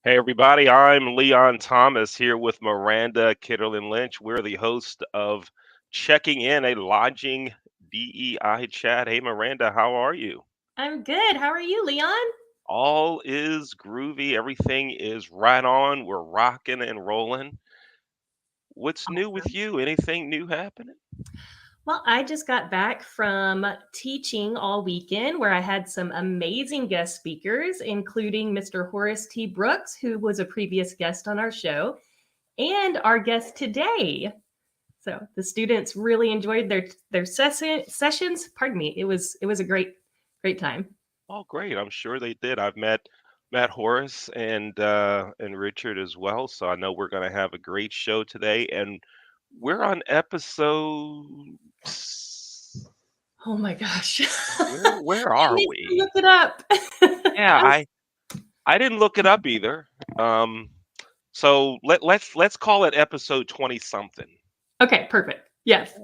Hey everybody, I'm Leon Thomas here with Miranda Kitterlin Lynch. We're the host of Checking In, a lodging DEI chat. Hey Miranda, how are you? I'm good. How are you, Leon? All is groovy, everything is right on. We're rocking and rolling. What's new with you? Anything new happening? Well, I just got back from teaching all weekend where I had some amazing guest speakers, including Mr. Horace T. Brooks, who was a previous guest on our show, and our guest today. So the students really enjoyed their sessions. Pardon me. It was a great time. Oh, great. I'm sure they did. I've met Horace and Richard as well, so I know we're going to have a great show today. And we're on episode. Oh my gosh. Where I are need to we? look it up. Yeah, I didn't look it up either. So let's call it episode 20 something. Okay, perfect. Yes.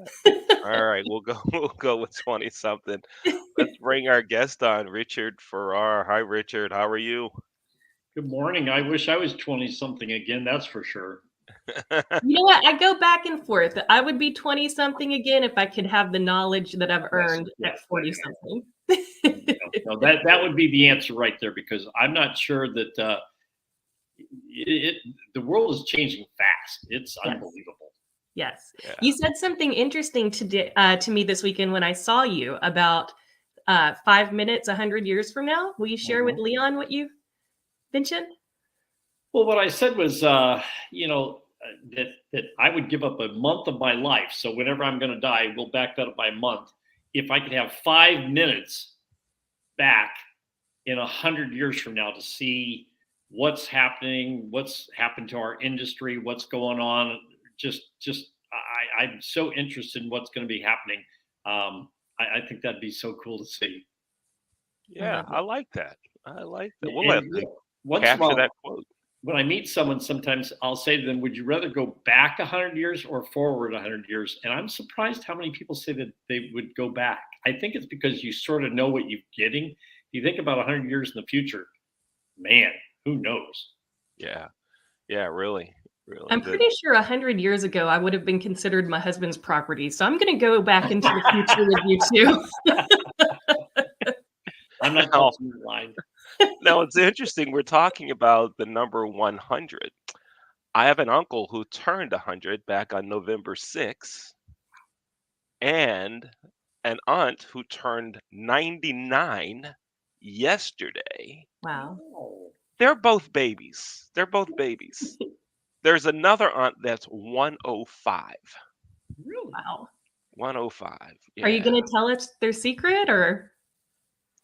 All right, we'll go we'll go with 20 something. Let's bring our guest on, Richard Farrar. Hi, Richard. How are you? Good morning. I wish I was 20 something again, that's for sure. You know what? I go back and forth. I would be 20 something again if I could have the knowledge that I've Yes, earned yes. at 40 something. No, that would be the answer right there because I'm not sure that the world is changing fast. It's Yes. unbelievable. Yes. Yeah. You said something interesting to me this weekend when I saw you about 5 minutes, 100 years from now. Will you share with Mhm. Leon what you mentioned? Well, what I said was, that I would give up a month of my life. So whenever I'm going to die, we'll back that up by a month. If I could have 5 minutes back in 100 years from now to see what's happening, what's happened to our industry, what's going on. I'm so interested in what's going to be happening. I think that'd be so cool to see. I Yeah, love I it. like that. I like that. We'll have And to once in a capture that while, quote. when I meet someone, sometimes I'll say to them, "Would you rather go back 100 years or forward 100 years?" And I'm surprised how many people say that they would go back. I think it's because you sort of know what you're getting. You think about 100 years in the future, man, who knows? Yeah. Yeah, really. Really. I'm That pretty sure 100 years ago I would have been considered my husband's property. So I'm going to go back into the future with you too. I'm not now crossing the line. now it's interesting. We're talking about the number 100. I have an uncle who turned 100 back on November 6th, and an aunt who turned 99 yesterday. Wow. Oh, They're both babies. They're both babies. There's another aunt that's 105. really? Wow. 105. Are you Yeah. going to tell us their secret or?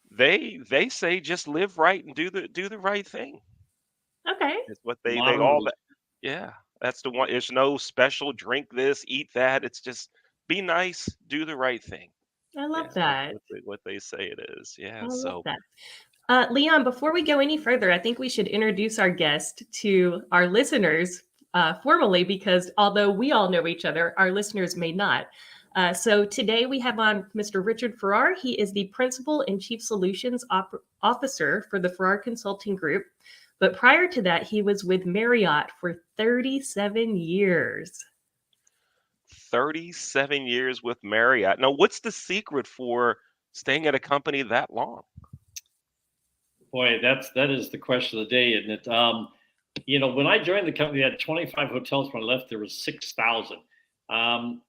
They say just live right and do the right thing. Okay. It's what they Motto all is that. Yeah. That's the one. It's no special drink this, eat that. It's just be nice, do the right thing. I Yeah, love that's that. what they say it is. I Yeah. love So that. Leon, before we go any further, I think we should introduce our guest to our listeners formally because although we all know each other, our listeners may not. So today we have on Mr. Richard Farrar. He is the Principal and Chief Solutions Officer for the Farrar Consulting Group. But prior to that, he was with Marriott for 37 years. 37 years with Marriott. Now, what's the secret for staying at a company that long? boy, that is the question of the day, isn't it? When I joined the company, they had 25 hotels. When I left, there was 6,000. I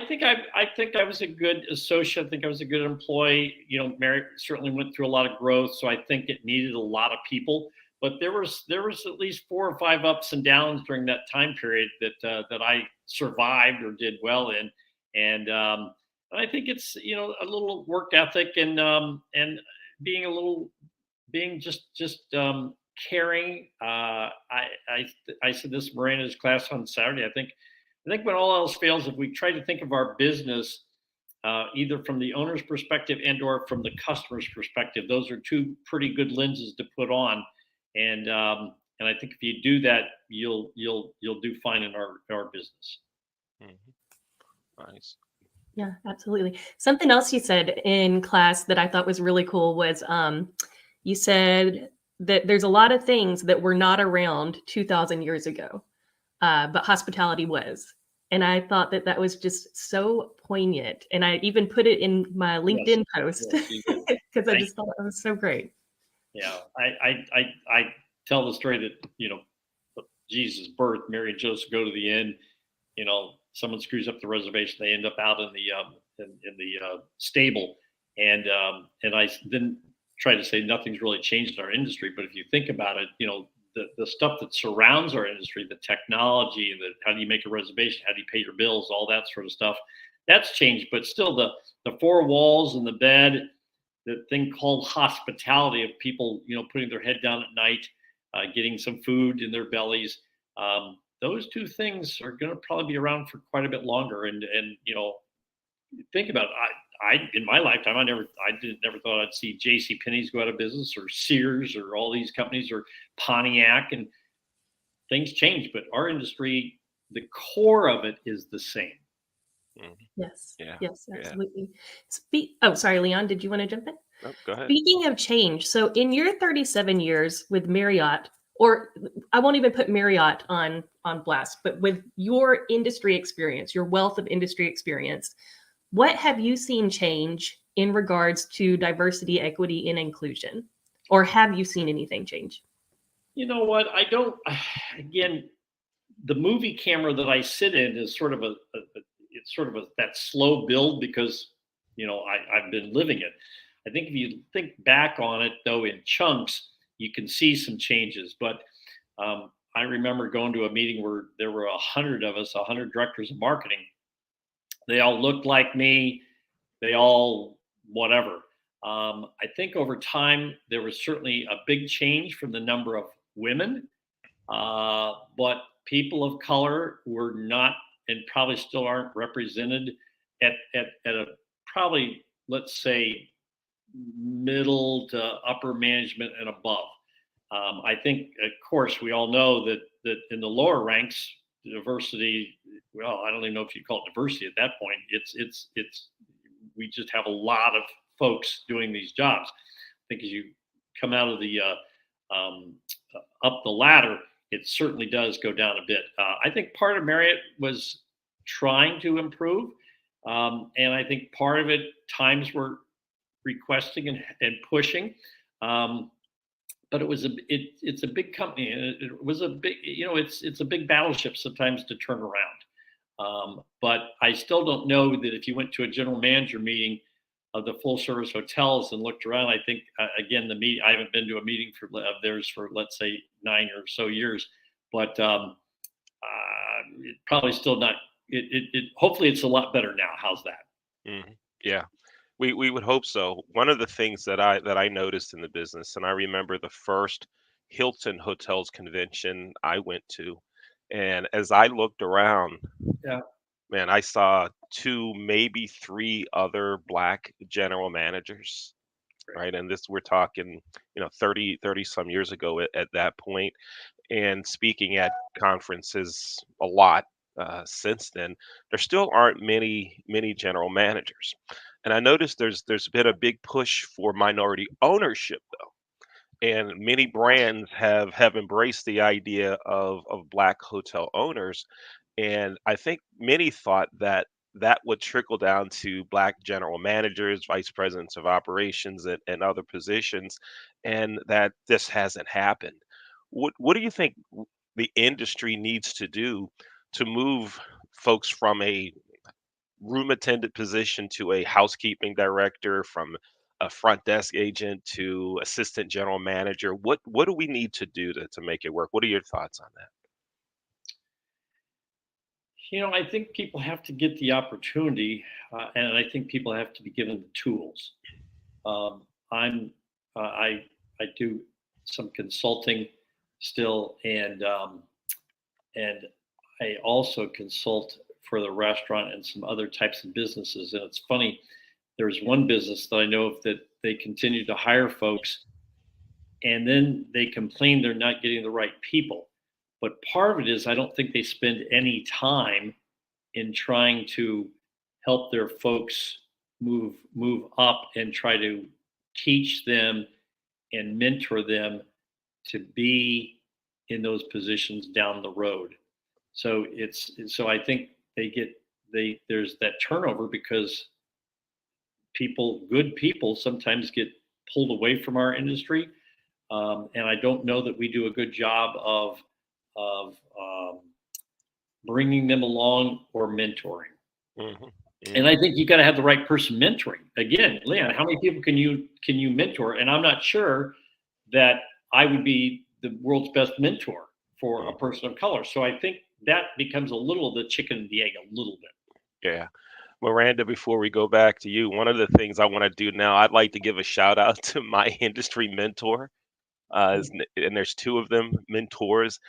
think I was a good associate. I think I was a good employee. Marriott certainly went through a lot of growth, so I think it needed a lot of people. But there was at least 4 or 5 ups and downs during that time period that I survived or did well in, and I think it's a little work ethic and being a little being just caring. I said this in Miranda's class on Saturday. I think when all else fails, if we try to think of our business either from the owner's perspective and/or from the customer's perspective, those are two pretty good lenses to put on. And I think if you do that, you'll do fine in our business. Mhm. Nice. Yeah, absolutely. Something else you said in class that I thought was really cool was you said that there's a lot of things that were not around 2,000 years ago, but hospitality was. And I thought that that was just so poignant. And I even put it in my LinkedIn post because I just thought it was so great. Yeah, I tell the story that, Jesus' birth, Mary and Joseph go to the inn. Someone screws up the reservation. They end up out in the stable, and I then try to say nothing's really changed in our industry. But if you think about it, the stuff that surrounds our industry, the technology, how do you make a reservation, how do you pay your bills, all that sort of stuff, that's changed. But still, the four walls and the bed, the thing called hospitality of people, putting their head down at night, getting some food in their bellies. Those two things are going to probably be around for quite a bit longer. And think about it. I in my lifetime, I never thought I'd see J.C. Penney's go out of business, or Sears, or all these companies, or Pontiac, and things change. But our industry, the core of it is the same. Yes. Yeah. Yes, absolutely. Oh, sorry, Leon, did you want to jump in? No, go ahead. Speaking of change, so in your 37 years with Marriott, or I won't even put Marriott on blast, but with your industry experience, your wealth of industry experience, what have you seen change in regards to diversity, equity, and inclusion? Or have you seen anything change? You know what? I don't. Again, the movie camera that I sit in is sort of that slow build, because I've been living it. I think if you think back on it, though, in chunks, you can see some changes. But I remember going to a meeting where there were 100 of us, 100 directors of marketing. They all looked like me. They all whatever. I think over time there was certainly a big change from the number of women, but people of color were not, and probably still aren't, represented at a probably, let's say, middle to upper management and above. I think, of course, we all know that in the lower ranks, diversity. Well, I don't even know if you call it diversity at that point. It's we just have a lot of folks doing these jobs. I think as you come out of the up the ladder, it certainly does go down a bit. I think part of Marriott was trying to improve, and I think part of it, times were requesting and pushing. But it's a big company, and it was a big, it's a big battleship sometimes to turn around. But I still don't know that if you went to a general manager meeting of the full service hotels and looked around, I think again, I haven't been to a meeting of theirs for, let's say, 9 or so years, but it probably still not. Hopefully it's a lot better now. How's that? Yeah. We would hope so. One of the things that I noticed in the business, and I remember the first Hilton Hotels convention I went to, and as I looked around, Yeah. man, I saw 2, maybe 3 other Black general managers, right? And we're talking, 30 some years ago at that point, and speaking at conferences a lot since then. There still aren't many general managers, and I noticed there's been a big push for minority ownership, though, and many brands have embraced the idea of Black hotel owners, and I think many thought that that would trickle down to Black general managers, vice presidents of operations, and other positions, and that this hasn't happened. What do you think the industry needs to do to move folks from a room attendant position to a housekeeping director, from a front desk agent to assistant general manager? What do we need to do to make it work? What are your thoughts on that? I think people have to get the opportunity, and I think people have to be given the tools. I'm I do some consulting still, and I also consult for the restaurant and some other types of businesses. And it's funny, there's one business that I know of that they continue to hire folks, and then they complain they're not getting the right people. But part of it is I don't think they spend any time in trying to help their folks move up and try to teach them and mentor them to be in those positions down the road. So I think there's that turnover because good people sometimes get pulled away from our industry. And I don't know that we do a good job of bringing them along or mentoring. Mm-hmm. And I think you got to have the right person mentoring. Again, Leon, how many people can you mentor? And I'm not sure that I would be the world's best mentor for a person of color. So I think that becomes a little of the chicken and the egg, a little bit. Yeah. Miranda, before we go back to you, one of the things I want to do now, I'd like to give a shout out to my industry mentor. And there's two of them, mentors.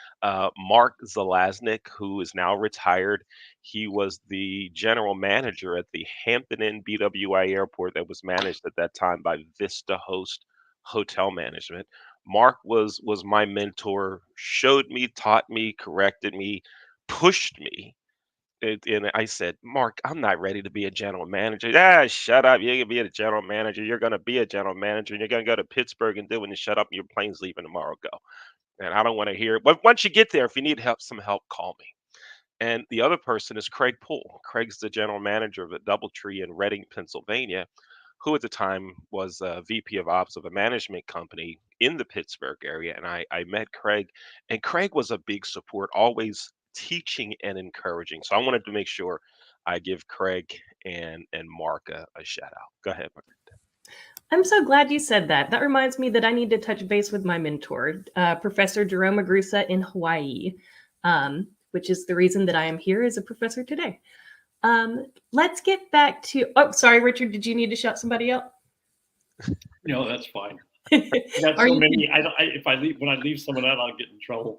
Mark Zelaznik, who is now retired. He was the general manager at the Hampton Inn BWI airport that was managed at that time by Vista Host Hotel Management. Mark was my mentor, showed me, taught me, corrected me, pushed me. And I said, Mark, I'm not ready to be a general manager. Ah, shut up. You're going to be a general manager. You're going to be a general manager and you're going to go to Pittsburgh and do it and shut up. Your plane's leaving tomorrow. Go. And I don't want to hear it. But once you get there, if you need some help, call me. And the other person is Craig Poole. Craig's the general manager of the Doubletree in Reading, Pennsylvania, who at the time was a VP of Ops of a management company in the Pittsburgh area. And I met Craig, and Craig was a big support, always teaching and encouraging. So I wanted to make sure I give Craig and Mark a shout out. Go ahead, Mark. I'm so glad you said that. That reminds me that I need to touch base with my mentor, Professor Jerome Agrusa in Hawaii, which is the reason that I am here as a professor today. Let's get back to, oh, sorry, Richard, did you need to shout somebody out? No, that's fine. That's so many. When I leave someone out, I'll get in trouble.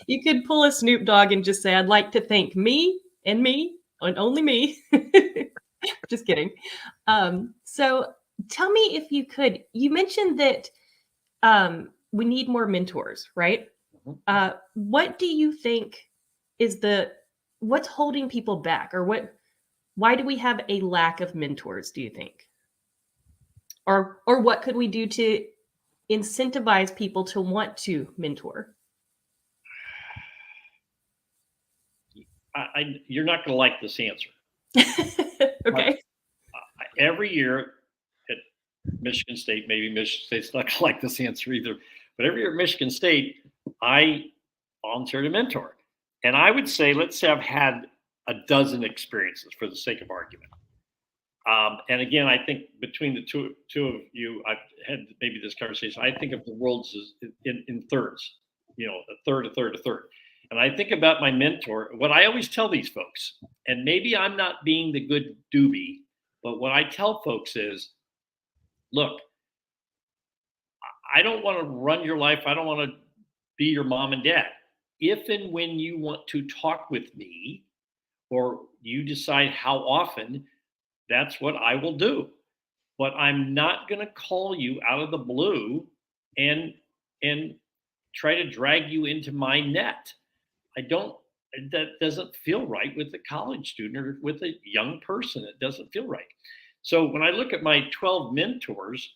You could pull a Snoop Dogg and just say, I'd like to thank me and only me. Just kidding. So tell me if you could, you mentioned that we need more mentors, right? Mm-hmm. What do you think is what's holding people back, or why do we have a lack of mentors, do you think? Or what could we do to incentivize people to want to mentor? You're not going to like this answer. Okay. Every year at Michigan State, maybe Michigan State's not going to like this answer either, but every year at Michigan State, I volunteer to mentor. And I would say, let's say I've had a dozen experiences for the sake of argument. And again, I think between the two of you, I've had maybe this conversation. I think of the world as in thirds, a third, a third, a third. And I think about my mentor, what I always tell these folks, and maybe I'm not being the good doobie, but what I tell folks is, look, I don't want to run your life. I don't want to be your mom and dad. If and when you want to talk with me, or you decide how often, that's what I will do. But I'm not going to call you out of the blue and try to drag you into my net. That doesn't feel right with a college student or with a young person. It doesn't feel right. So when I look at my 12 mentors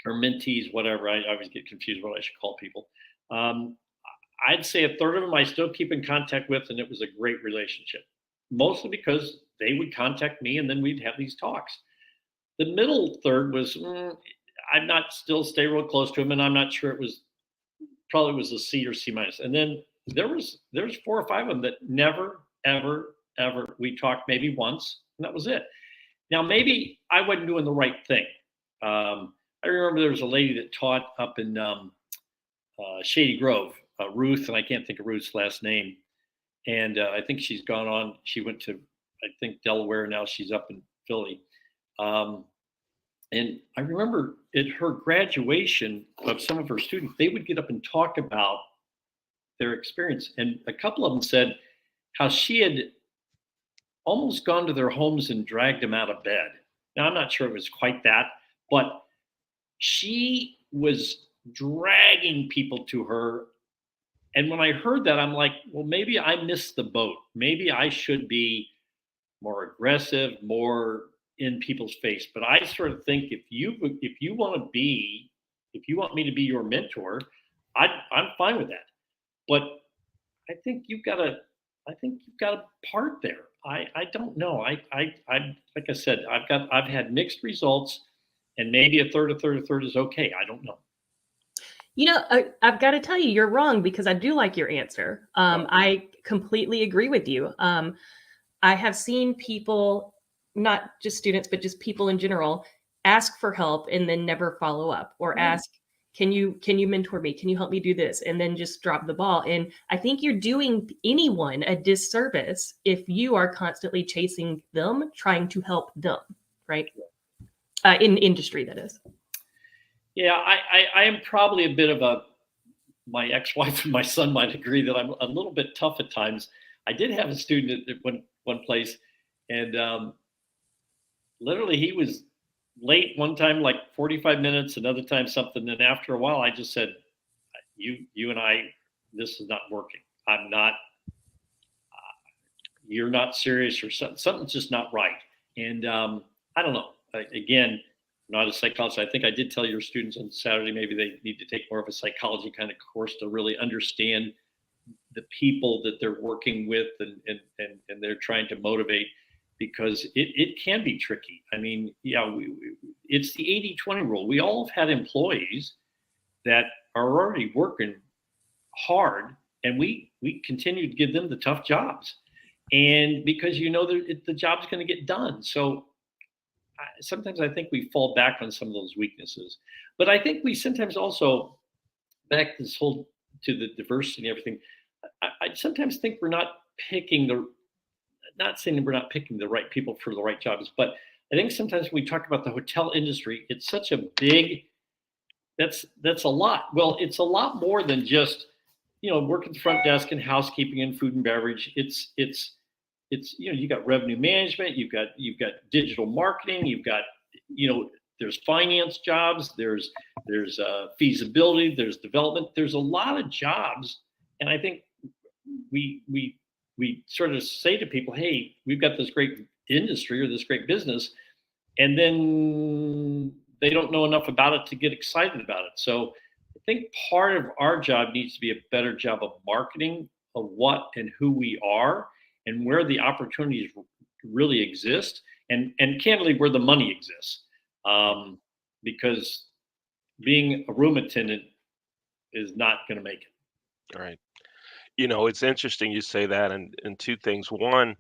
or mentees, whatever, I always get confused what I should call people. I'd say a third of them I still keep in contact with, and it was a great relationship, mostly because they would contact me and then we'd have these talks. The middle third was, I'm not still stay real close to him, and I'm not sure probably was a C or C minus. And then there's 4 or 5 of them that never, ever, ever, we talked maybe once, and that was it. Now, maybe I wasn't doing the right thing. I remember there was a lady that taught up in Shady Grove, Ruth, and I can't think of Ruth's last name. And I think she's gone on. She went to, I think, Delaware. Now she's up in Philly. And I remember at her graduation of some of her students, they would get up and talk about their experience. And a couple of them said how she had almost gone to their homes and dragged them out of bed. Now, I'm not sure it was quite that, but she was dragging people to her. And when I heard that, I'm like, well, maybe I missed the boat. Maybe I should be more aggressive, more in people's face. But I sort of think if you want to be if you want me to be your mentor, I'm fine with that. But I think you've got a part there. I don't know. I like I said, I've had mixed results, and maybe a third is okay. I don't know. I've got to tell you, you're wrong because I do like your answer. I completely agree with you. I have seen people, not just students, but just people in general, ask for help and then never follow up, or ask, can you mentor me? Can you help me do this? And then just drop the ball. And I think you're doing anyone a disservice if you are constantly chasing them, trying to help them, right? In industry, that is. Yeah, I am probably a bit of my ex-wife and my son might agree that I'm a little bit tough at times. I did have a student at one place, and literally he was late one time, like 45 minutes, another time something. And after a while, I just said, you and I, this is not working. I'm not, you're not serious, or something's just not right. And I don't know. Again, I'm not a psychologist. I think I did tell your students on Saturday, maybe they need to take more of a psychology kind of course to really understand the people that they're working with and they're trying to motivate, because it can be tricky. I mean, yeah, it's the 80-20 rule. We all have had employees that are already working hard, and we continue to give them the tough jobs, and because the job's going to get done. So sometimes I think we fall back on some of those weaknesses, but I think we sometimes also, back this whole to the diversity and everything, I sometimes think we're not saying that we're not picking the right people for the right jobs, but I think sometimes when we talk about the hotel industry, it's such a big, that's a lot. Well, it's a lot more than just, work at the front desk and housekeeping and food and beverage. It's you got revenue management, you've got digital marketing, you've got, there's finance jobs, there's feasibility, there's development, there's a lot of jobs. And I think we sort of say to people, hey, we've got this great industry or this great business, and then they don't know enough about it to get excited about it. So I think part of our job needs to be a better job of marketing of what and who we are and where the opportunities really exist, and candidly where the money exists, because being a room attendant is not going to make it. All right. It's interesting you say that, and two things. One,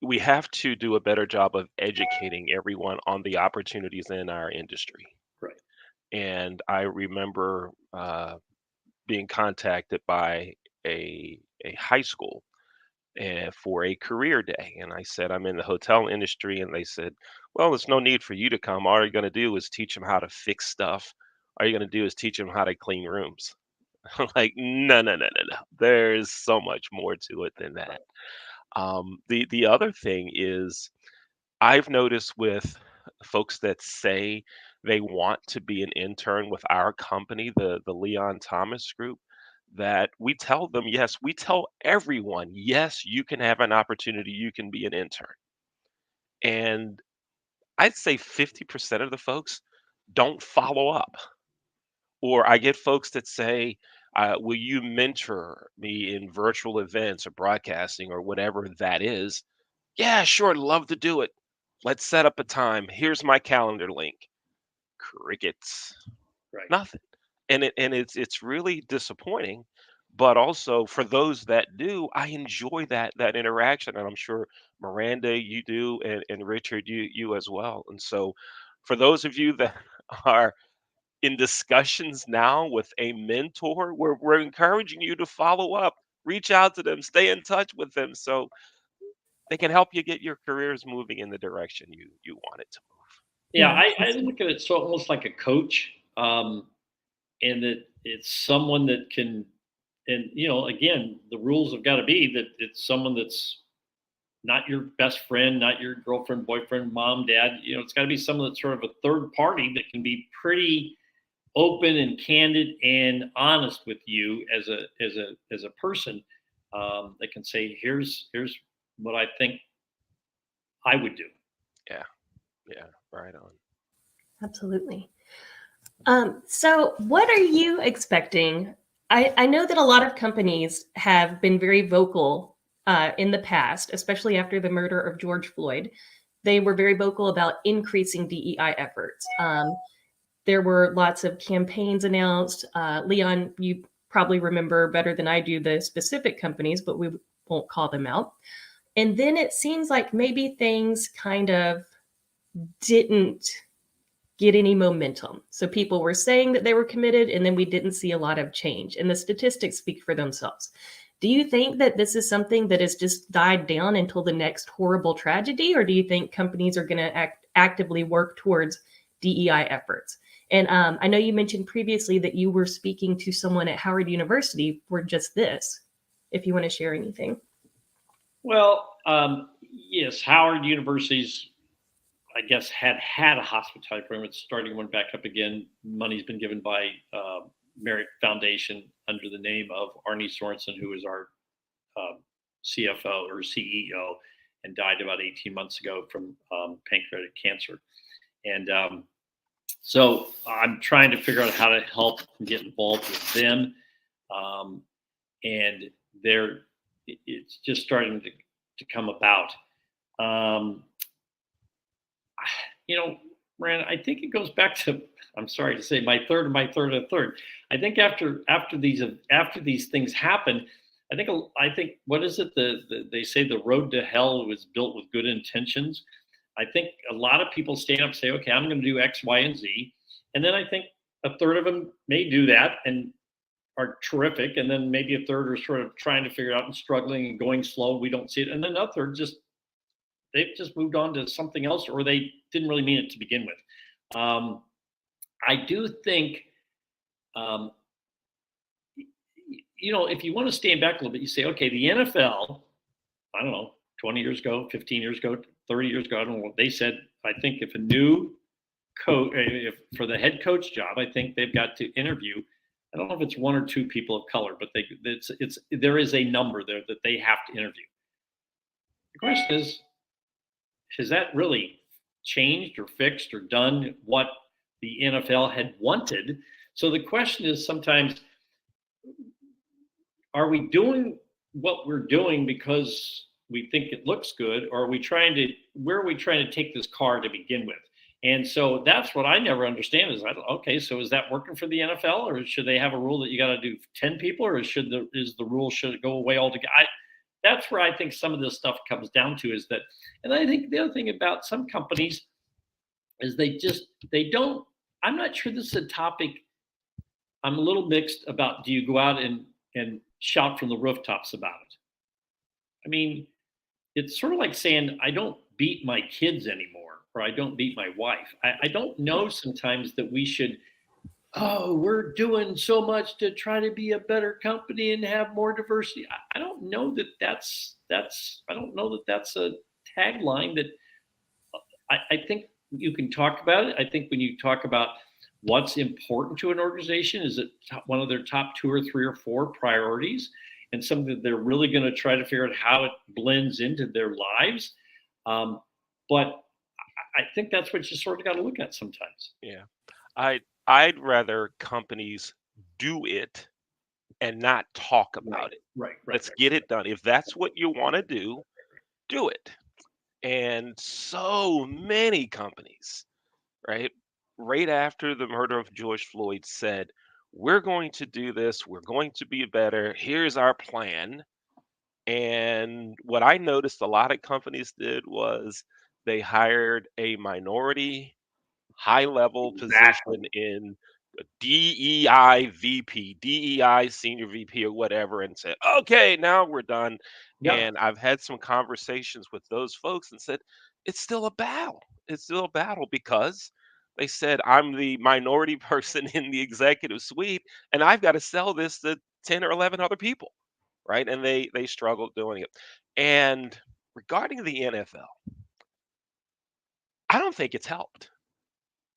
we have to do a better job of educating everyone on the opportunities in our industry. Right. And I remember being contacted by a high school for a career day. And I said, I'm in the hotel industry. And they said, well, there's no need for you to come. All you're going to do is teach them how to fix stuff. All you're going to do is teach them how to clean rooms. I'm like, no, no, no, no, no. There's so much more to it than that. The other thing is, I've noticed with folks that say they want to be an intern with our company, the Leon Thomas Group, that we tell them, yes, we tell everyone, yes, you can have an opportunity, you can be an intern. And I'd say 50% of the folks don't follow up. Or I get folks that say, will you mentor me in virtual events or broadcasting or whatever that is? Yeah, sure, love to do it. Let's set up a time. Here's my calendar link. Crickets. Right. Nothing. And it's really disappointing. But also for those that do, I enjoy that interaction. And I'm sure Miranda, you do, and Richard, you as well. And so for those of you that are in discussions now with a mentor, we're encouraging you to follow up, reach out to them, stay in touch with them so they can help you get your careers moving in the direction you want it to move. Yeah, I look at it so almost like a coach, and that it's someone that can, and again, the rules have got to be that it's someone that's not your best friend, not your girlfriend, boyfriend, mom, dad. It's got to be someone that's sort of a third party that can be pretty open and candid and honest with you as a person, that can say, here's what I think I would do. Yeah, yeah, right on. Absolutely. So what are you expecting? I know that a lot of companies have been very vocal in the past, especially after the murder of George Floyd. They were very vocal about increasing DEI efforts. There were lots of campaigns announced. Leon, you probably remember better than I do the specific companies, but we won't call them out. And then it seems like maybe things kind of didn't get any momentum. So people were saying that they were committed, and then we didn't see a lot of change. And the statistics speak for themselves. Do you think that this is something that has just died down until the next horrible tragedy, or do you think companies are going to actively work towards DEI efforts? And I know you mentioned previously that you were speaking to someone at Howard University for just this. If you want to share anything. Well, yes, Howard University's, I guess, had a hospitality program. It's starting one back up again. Money's been given by Merit Foundation under the name of Arnie Sorensen, who is our CFO or CEO, and died about 18 months ago from pancreatic cancer. And so I'm trying to figure out how to help and get involved with them. And it's just starting to come about. Rand, I think it goes back to, I'm sorry to say, my third. I think after these things happen, I think what is it? They say the road to hell was built with good intentions. I think a lot of people stand up and say, okay, I'm going to do X, Y, and Z. And then I think a third of them may do that and are terrific. And then maybe a third are sort of trying to figure it out and struggling and going slow. We don't see it. And then a third they've just moved on to something else, or they didn't really mean it to begin with. I do think, if you want to stand back a little bit, you say, okay, the NFL, I don't know, 20 years ago, 15 years ago, 30 years ago, I don't know what they said. I think if a new coach, for the head coach job, I think they've got to interview. I don't know if it's one or two people of color, but there is a number there that they have to interview. The question is, has that really changed or fixed or done what the NFL had wanted? So the question is sometimes, are we doing what we're doing because we think it looks good, or where are we trying to take this car to begin with? And so that's what I never understand is, okay, so is that working for the NFL, or should they have a rule that you got to do 10 people, or should it go away altogether? That's where I think some of this stuff comes down to is that, and I think the other thing about some companies is they don't, I'm not sure this is a topic. I'm a little mixed about, do you go out and shout from the rooftops about it? I mean, it's sort of like saying, I don't beat my kids anymore, or I don't beat my wife. I don't know sometimes that we should, we're doing so much to try to be a better company and have more diversity. I don't know that that's a tagline that I think you can talk about it. I think when you talk about what's important to an organization, is it one of their top 2 or 3 or 4 priorities, and something that they're really going to try to figure out how it blends into their lives. But I think that's what you sort of got to look at sometimes. Yeah. I'd rather companies do it and not talk about it. Right. Let's get it done. If that's what you want to do it. And so many companies, right after the murder of George Floyd said, we're going to do this, we're going to be better, here's our plan. And what I noticed a lot of companies did was they hired a minority high level position in DEI VP, DEI senior VP or whatever, and said, okay, now we're done. Yeah. And I've had some conversations with those folks and said, it's still a battle. It's still a battle because they said, I'm the minority person in the executive suite and I've got to sell this to 10 or 11 other people. Right. And they struggled doing it. And regarding the NFL, I don't think it's helped.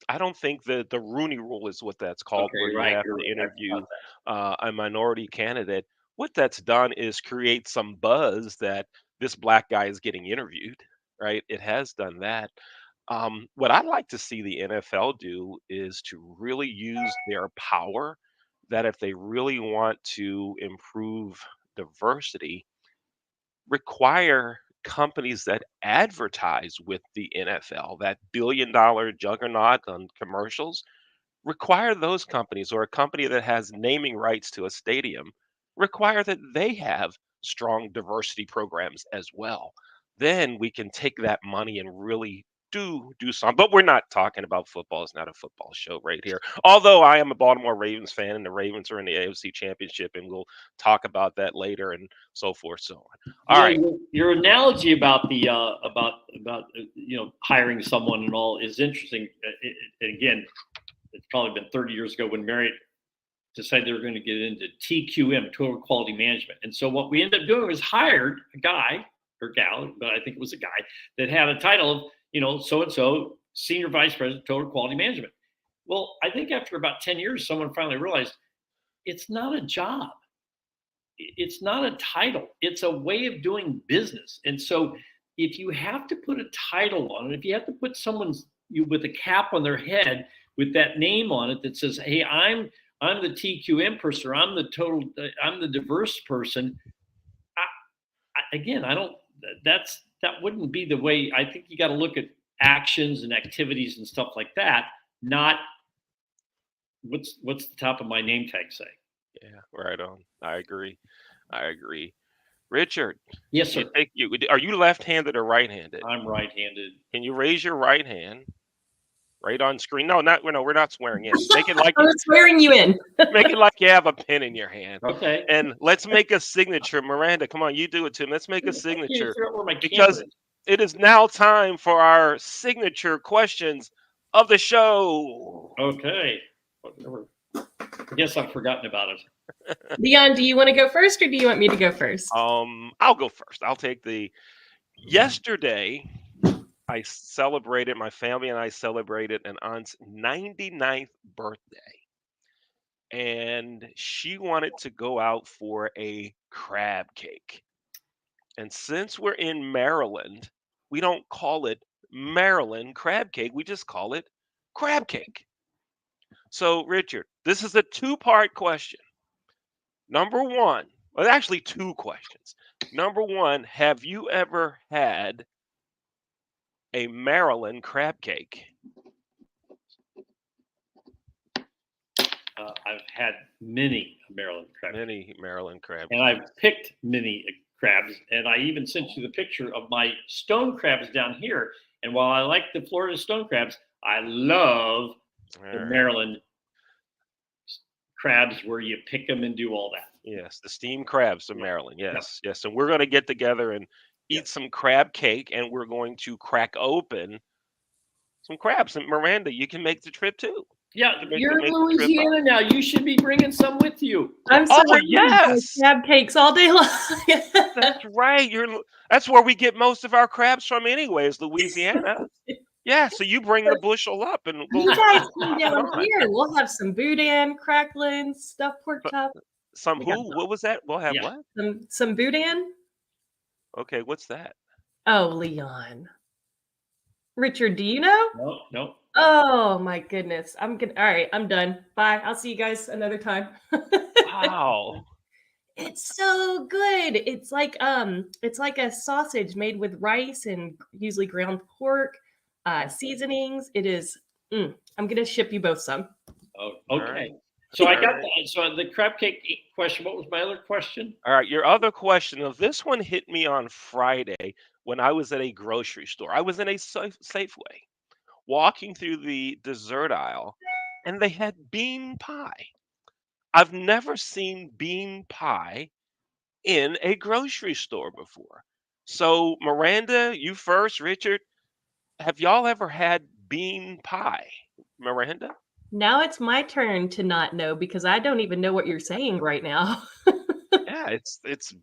I don't think that the Rooney Rule is what that's called, Okay, where you're you right. have You're to right. interview a minority candidate. What that's done is create some buzz that this black guy is getting interviewed, right? It has done that. What I'd like to see the NFL do is to really use their power, that if they really want to improve diversity, require companies that advertise with the NFL, that billion-dollar juggernaut on commercials, require those companies, or a company that has naming rights to a stadium, require that they have strong diversity programs as well. Then we can take that money and really do something. But we're not talking about football. It's not a football show right here. Although I am a Baltimore Ravens fan, and the Ravens are in the AFC Championship, and we'll talk about that later, and so forth, so on. All Yeah, right. your analogy about the hiring someone and all is interesting. And again, it's probably been 30 years ago when Marriott decided they were going to get into TQM, total quality management. And so what we ended up doing was hired a guy or gal, but I think it was a guy that had a title of, so and so senior vice president, total quality management. Well, I think after about 10 years, someone finally realized it's not a job. It's not a title. It's a way of doing business. And so if you have to put a title on it, if you have to put someone's with a cap on their head with that name on it that says, "Hey, I'm the TQM person, or I'm the diverse person." I don't. That wouldn't be the way. I think you got to look at actions and activities and stuff like that, not what's the top of my name tag say. Yeah, right on. I agree. Richard, Yes, sir. are you left-handed or right-handed? I'm right-handed. Can you raise your right hand? Right on screen. No, we're not swearing in. Make it like I was swearing you in. make it like you have a pen in your hand. Okay. And let's make a signature. Miranda, come on, you do it too. Let's make a I can't signature figure out where my because camera is. it is now time for our signature questions of the show. Okay. Whatever. I guess I've forgotten about it. Leon, do you want to go first, or do you want me to go first? I'll go first. I'll take yesterday. My family and I celebrated an aunt's 99th birthday. And she wanted to go out for a crab cake. And since we're in Maryland, we don't call it Maryland crab cake. We just call it crab cake. So, Richard, this is a two-part question. Number one, well, actually, two questions. Number one, have you ever had a Maryland crab cake? I've had many Maryland crabs. Many Maryland crab and I've picked many crabs. And I even sent you the picture of my stone crabs down here. And while I like the Florida stone crabs, I love the Maryland crabs where you pick them and do all that. Yes, the steamed crabs of Maryland. Yes. And we're going to get together and eat some crab cake, and we're going to crack open some crabs. And Miranda, you can make the trip too. Yeah, you're in Louisiana now. You should be bringing some with you. I'm sorry. Yes, crab cakes all day long. That's right. That's where we get most of our crabs from, anyways. Louisiana. Yeah, so you bring the bushel up, and you guys come down here. We'll have some boudin, cracklins, stuffed pork chop. Some who? What was that? We'll have what? Some boudin. Okay, what's that? Oh, Leon. Richard, do you know? No. Oh my goodness. All right, I'm done. Bye. I'll see you guys another time. Wow. It's so good. It's like a sausage made with rice and usually ground pork, seasonings. It is I'm gonna ship you both some. Oh, okay. Right. So I got that. So the crab cake question. What was my other question? All right, your other question. Now, this one hit me on Friday when I was at a grocery store. I was in a Safeway, walking through the dessert aisle, and they had bean pie. I've never seen bean pie in a grocery store before. So, Miranda, you first. Richard, have y'all ever had bean pie? Miranda? Now it's my turn to not know because I don't even know what you're saying right now. Yeah, it's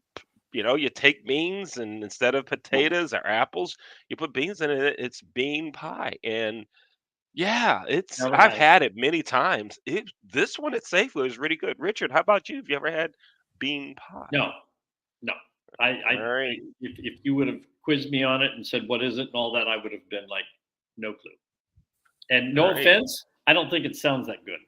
you take beans, and instead of potatoes or apples, you put beans in it. It's bean pie. And yeah, I've had it many times. This one at Safeway is really good. Richard, how about you? Have you ever had bean pie? No. If you would have quizzed me on it and said what is it and all that, I would have been like, No clue. And All no right. offense, I don't think it sounds that good.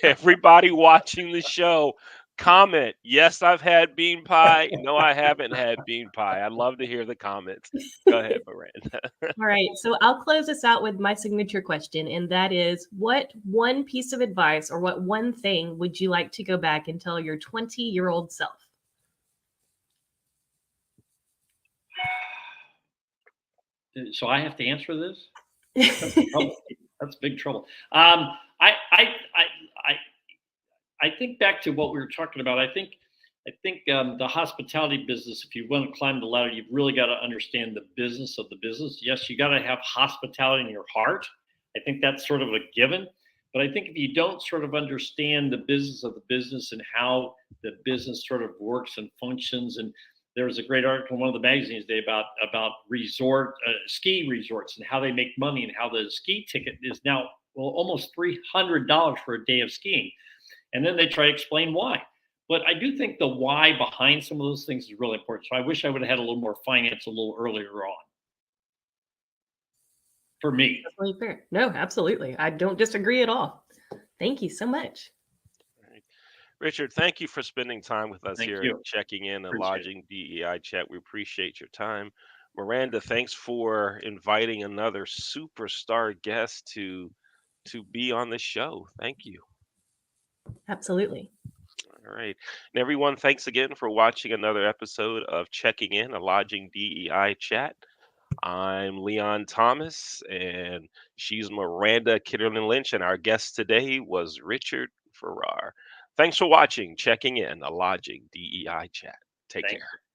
Everybody watching the show, comment. Yes, I've had bean pie. No, I haven't had bean pie. I'd love to hear the comments. Go ahead, Miranda. All right, so I'll close us out with my signature question, and that is, what one piece of advice or what one thing would you like to go back and tell your 20-year-old self? So I have to answer this? That's big trouble. I think back to what we were talking about. I think the hospitality business. If you want to climb the ladder, you've really got to understand the business of the business. Yes, you got to have hospitality in your heart. I think that's sort of a given. But I think if you don't sort of understand the business of the business and how the business sort of works and functions, and there was a great article in one of the magazines today about ski resorts and how they make money, and how the ski ticket is now almost $300 for a day of skiing. And then they try to explain why. But I do think the why behind some of those things is really important. So I wish I would have had a little more finance a little earlier on. For me. That's really fair. No, absolutely. I don't disagree at all. Thank you so much. Richard, thank you for spending time with us Thank here you. at Checking In and Appreciate it. Lodging DEI Chat. We appreciate your time. Miranda, thanks for inviting another superstar guest to be on the show. Thank you. Absolutely. All right. And everyone, thanks again for watching another episode of Checking In, a Lodging DEI Chat. I'm Leon Thomas, and she's Miranda Kitterman Lynch, and our guest today was Richard Farrar. Thanks for watching Checking In, a Lodging DEI Chat. Take Thank care. you.